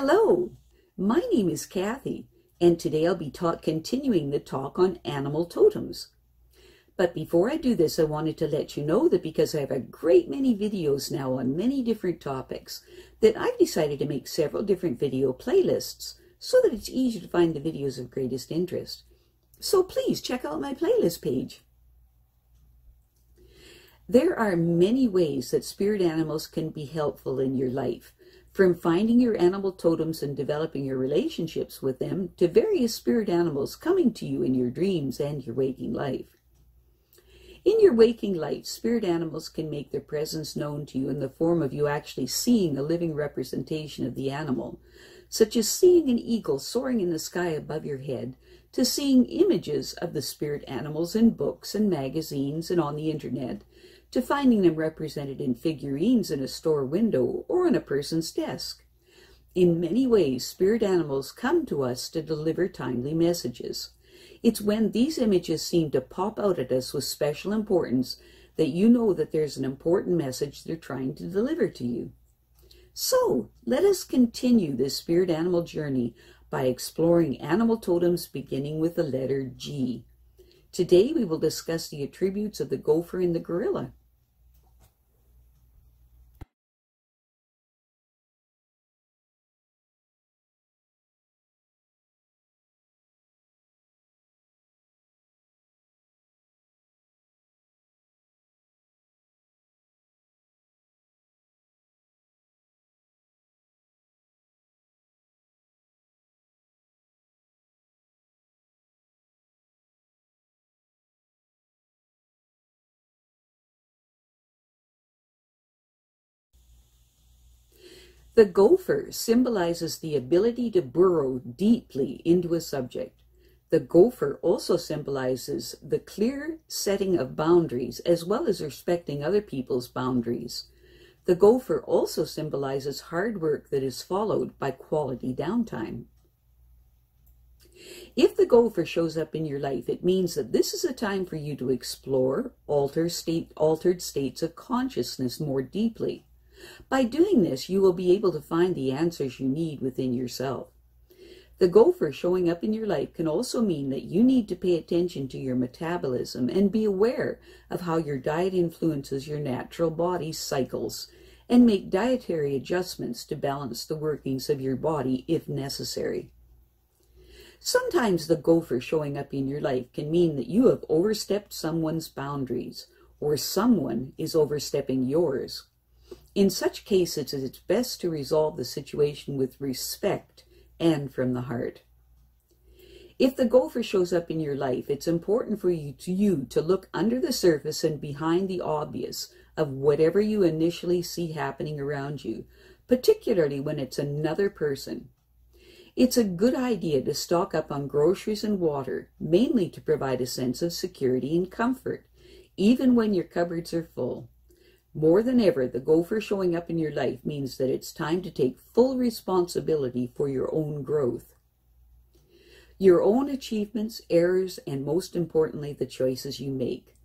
Hello, my name is Kathy, and today I'll be continuing the talk on animal totems. But before I do this, I wanted to let you know that because I have a great many videos now on many different topics, that I've decided to make several different video playlists so that it's easy to find the videos of greatest interest. So please check out my playlist page. There are many ways that spirit animals can be helpful in your life, from finding your animal totems and developing your relationships with them to various spirit animals coming to you in your dreams and your waking life. In your waking life, spirit animals can make their presence known to you in the form of you actually seeing a living representation of the animal, such as seeing an eagle soaring in the sky above your head, to seeing images of the spirit animals in books and magazines and on the internet, to finding them represented in figurines in a store window or on a person's desk. In many ways, spirit animals come to us to deliver timely messages. It's when these images seem to pop out at us with special importance that you know that there's an important message they're trying to deliver to you. So, let us continue this spirit animal journey by exploring animal totems beginning with the letter G. Today we will discuss the attributes of the gopher and the gorilla. The gopher symbolizes the ability to burrow deeply into a subject. The gopher also symbolizes the clear setting of boundaries as well as respecting other people's boundaries. The gopher also symbolizes hard work that is followed by quality downtime. If the gopher shows up in your life, it means that this is a time for you to explore altered states of consciousness more deeply. By doing this, you will be able to find the answers you need within yourself. The gopher showing up in your life can also mean that you need to pay attention to your metabolism and be aware of how your diet influences your natural body's cycles, and make dietary adjustments to balance the workings of your body if necessary. Sometimes the gopher showing up in your life can mean that you have overstepped someone's boundaries, or someone is overstepping yours. In such cases, it's best to resolve the situation with respect and from the heart. If the gopher shows up in your life, it's important for you to look under the surface and behind the obvious of whatever you initially see happening around you, particularly when it's another person. It's a good idea to stock up on groceries and water, mainly to provide a sense of security and comfort, even when your cupboards are full. More than ever, the gopher showing up in your life means that it's time to take full responsibility for your own growth, your own achievements, errors, and most importantly, the choices you make.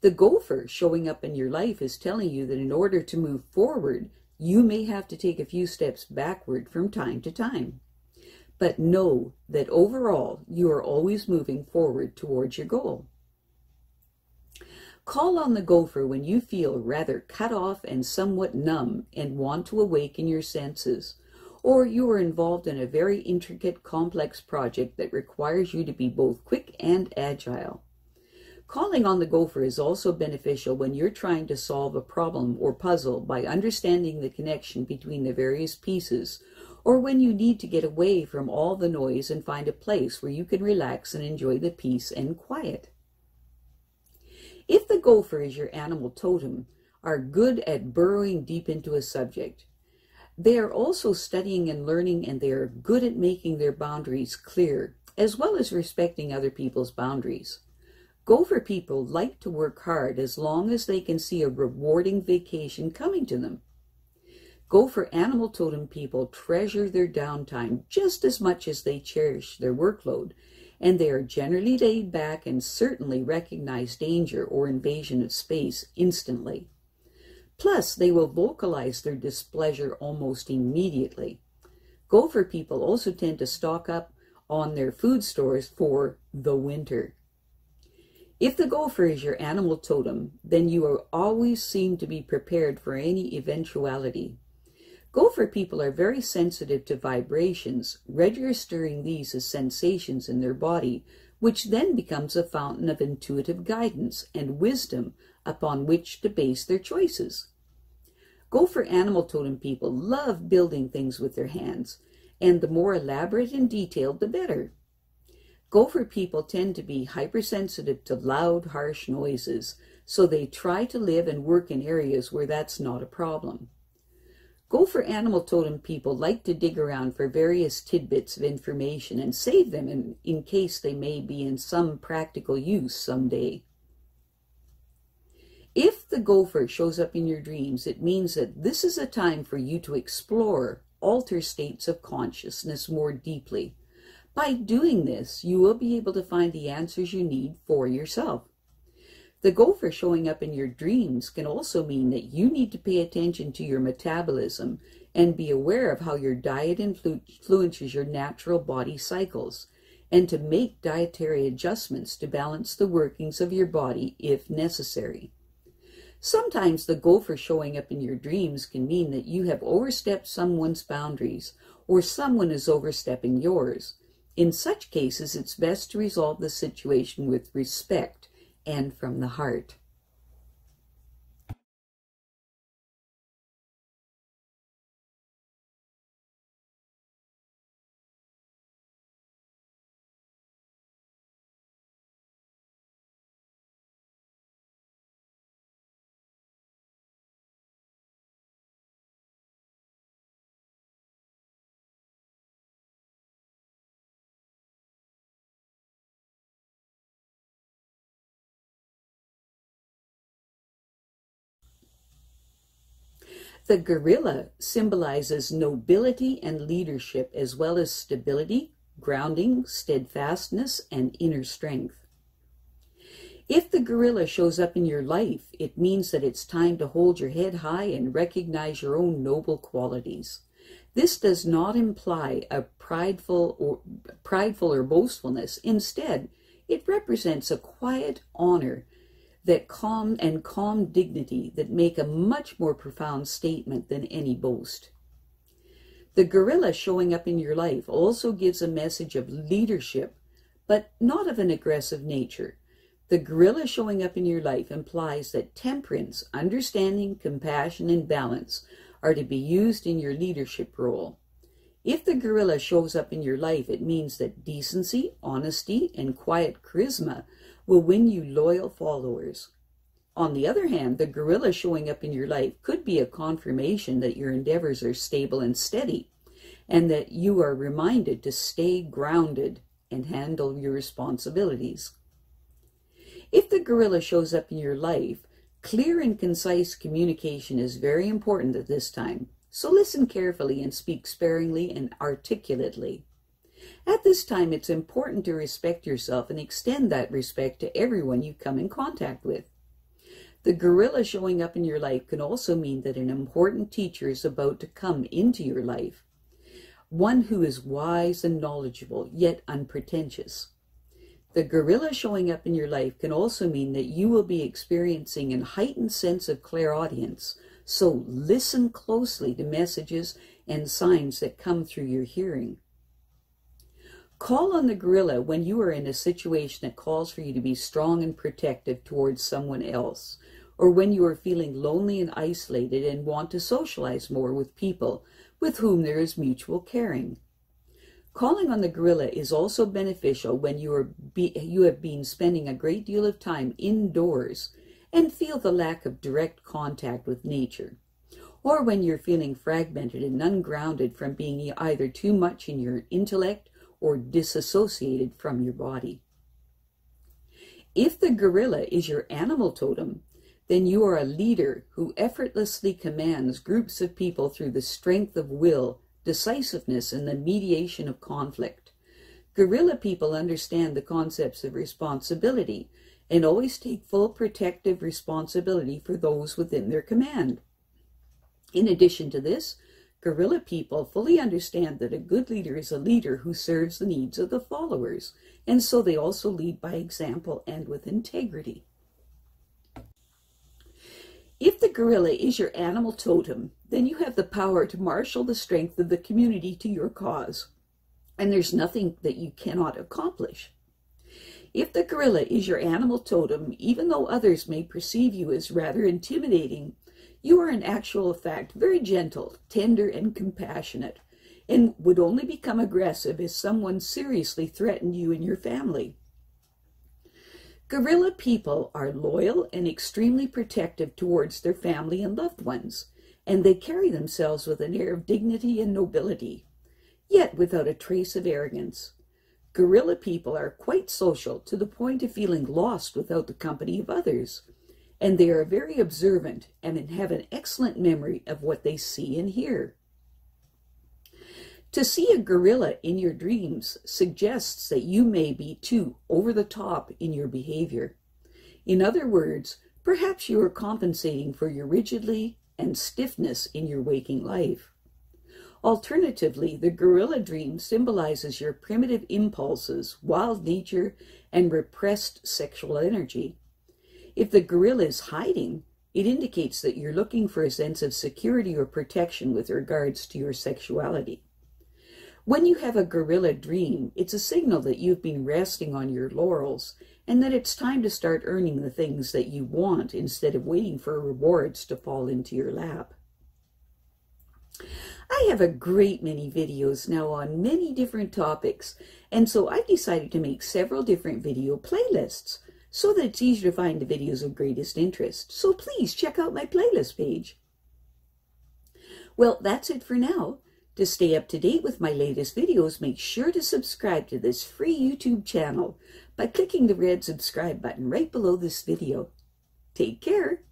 The gopher showing up in your life is telling you that in order to move forward, you may have to take a few steps backward from time to time. But know that overall, you are always moving forward towards your goal. Call on the gopher when you feel rather cut off and somewhat numb and want to awaken your senses, or you are involved in a very intricate, complex project that requires you to be both quick and agile. Calling on the gopher is also beneficial when you're trying to solve a problem or puzzle by understanding the connection between the various pieces, or when you need to get away from all the noise and find a place where you can relax and enjoy the peace and quiet. If the gopher is your animal totem, are good at burrowing deep into a subject. They are also studying and learning, and they are good at making their boundaries clear, as well as respecting other people's boundaries. Gopher people like to work hard as long as they can see a rewarding vacation coming to them. Gopher animal totem people treasure their downtime just as much as they cherish their workload, and they are generally laid back and certainly recognize danger or invasion of space instantly. Plus, they will vocalize their displeasure almost immediately. Gopher people also tend to stock up on their food stores for the winter. If the gopher is your animal totem, then you will always seem to be prepared for any eventuality. Gopher people are very sensitive to vibrations, registering these as sensations in their body, which then becomes a fountain of intuitive guidance and wisdom upon which to base their choices. Gopher animal totem people love building things with their hands, and the more elaborate and detailed, the better. Gopher people tend to be hypersensitive to loud, harsh noises, so they try to live and work in areas where that's not a problem. Gopher animal totem people like to dig around for various tidbits of information and save them in case they may be in some practical use someday. If the gopher shows up in your dreams, it means that this is a time for you to explore, alter states of consciousness more deeply. By doing this, you will be able to find the answers you need for yourself. The gopher showing up in your dreams can also mean that you need to pay attention to your metabolism and be aware of how your diet influences your natural body cycles, and to make dietary adjustments to balance the workings of your body if necessary. Sometimes the gopher showing up in your dreams can mean that you have overstepped someone's boundaries, or someone is overstepping yours. In such cases, it's best to resolve the situation with respect and from the heart. The gorilla symbolizes nobility and leadership, as well as stability, grounding, steadfastness, and inner strength. If the gorilla shows up in your life, it means that it's time to hold your head high and recognize your own noble qualities. This does not imply a prideful or boastfulness. Instead, it represents a quiet honor, that calm dignity that make a much more profound statement than any boast. The gorilla showing up in your life also gives a message of leadership, but not of an aggressive nature. The gorilla showing up in your life implies that temperance, understanding, compassion, and balance are to be used in your leadership role. If the gorilla shows up in your life, it means that decency, honesty, and quiet charisma will win you loyal followers. On the other hand, the gorilla showing up in your life could be a confirmation that your endeavors are stable and steady, and that you are reminded to stay grounded and handle your responsibilities. If the gorilla shows up in your life, clear and concise communication is very important at this time, so listen carefully and speak sparingly and articulately. At this time, it's important to respect yourself and extend that respect to everyone you come in contact with. The gorilla showing up in your life can also mean that an important teacher is about to come into your life, one who is wise and knowledgeable, yet unpretentious. The gorilla showing up in your life can also mean that you will be experiencing a heightened sense of clairaudience, so listen closely to messages and signs that come through your hearing. Call on the gorilla when you are in a situation that calls for you to be strong and protective towards someone else, or when you are feeling lonely and isolated and want to socialize more with people with whom there is mutual caring. Calling on the gorilla is also beneficial when you have been spending a great deal of time indoors and feel the lack of direct contact with nature, or when you're feeling fragmented and ungrounded from being either too much in your intellect or disassociated from your body. If the gorilla is your animal totem, then you are a leader who effortlessly commands groups of people through the strength of will, decisiveness, and the mediation of conflict. Gorilla people understand the concepts of responsibility and always take full protective responsibility for those within their command. In addition to this, Gorilla people fully understand that a good leader is a leader who serves the needs of the followers, and so they also lead by example and with integrity. If the gorilla is your animal totem, then you have the power to marshal the strength of the community to your cause, and there's nothing that you cannot accomplish. If the gorilla is your animal totem, even though others may perceive you as rather intimidating, you are in actual fact very gentle, tender, and compassionate, and would only become aggressive if someone seriously threatened you and your family. Gorilla people are loyal and extremely protective towards their family and loved ones, and they carry themselves with an air of dignity and nobility, yet without a trace of arrogance. Gorilla people are quite social to the point of feeling lost without the company of others, and they are very observant and have an excellent memory of what they see and hear. To see a gorilla in your dreams suggests that you may be too over the top in your behavior. In other words, perhaps you are compensating for your rigidity and stiffness in your waking life. Alternatively, the gorilla dream symbolizes your primitive impulses, wild nature, and repressed sexual energy. If the gorilla is hiding, it indicates that you're looking for a sense of security or protection with regards to your sexuality. When you have a gorilla dream, it's a signal that you've been resting on your laurels and that it's time to start earning the things that you want instead of waiting for rewards to fall into your lap. I have a great many videos now on many different topics, and so I've decided to make several different video playlists so that it's easier to find the videos of greatest interest. So please check out my playlist page. Well, that's it for now. To stay up to date with my latest videos, make sure to subscribe to this free YouTube channel by clicking the red subscribe button right below this video. Take care.